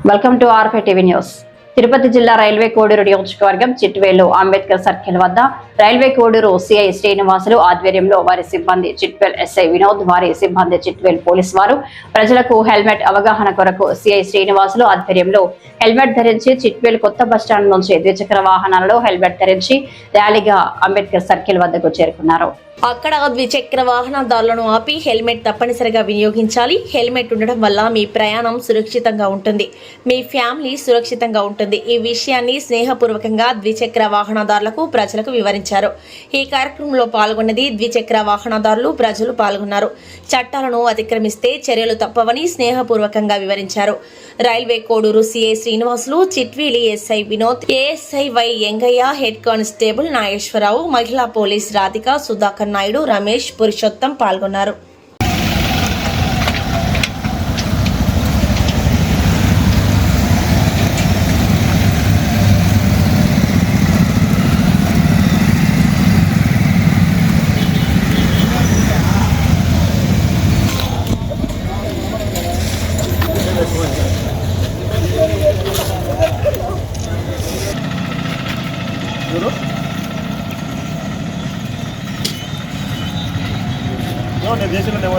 Welcome to R5 TV news. Tirupati జిల్లా railway Koduru నియోజకవర్గం Chitvel Ambedkar circle వద్ద రైల్వే కోడూరు సిఐ శ్రీనివాసులు ఆధ్వర్యంలో వారి సిబ్బంది చిట్వేల్ ఎస్ఐ వినోద్ వారి సిబ్బంది చిట్వేల్ పోలీస్ వారు ప్రజలకు హెల్మెట్ అవగాహన కొరకు సిఐ శ్రీనివాసులు ఆధ్వర్యంలో హెల్మెట్ ధరించి చిట్వేల్ కొత్త బస్టాండ్ నుంచి ద్విచక్ర వాహనాలలో హెల్మెట్ ధరించి ర్యాలీగా అంబేద్కర్ సర్కిల్ వద్దకు చేరుకున్నారు. అక్కడ ద్విచక్ర వాహనదారులను ఆపి హెల్మెట్ తప్పనిసరిగా వినియోగించాలి. హెల్మెట్ ఉండడం వల్ల మీ ప్రయాణం సురక్షితంగా ఉంటుంది, మీ ఫ్యామిలీ సురక్షితంగా ఉంటుంది. ఈ విషయాన్ని స్నేహపూర్వకంగా ద్విచక్ర వాహనదారులకు ప్రజలకు వివరించారు. ఈ కార్యక్రమంలో పాల్గొన్నది ద్విచక్ర వాహనదారులు, ప్రజలు పాల్గొన్నారు. చట్టాలను అతిక్రమిస్తే చర్యలు తప్పవని స్నేహపూర్వకంగా వివరించారు. Railway Koduru CI Srinivasulu, Chitveli SI Vinod, ASI Y Engaiah, head constable Nageswara Rao, మహిళా పోలీస్ రాధిక, సుధాకర్ నాయుడు, రమేష్, పురుషోత్తం పాల్గొన్నారు. దేశంలో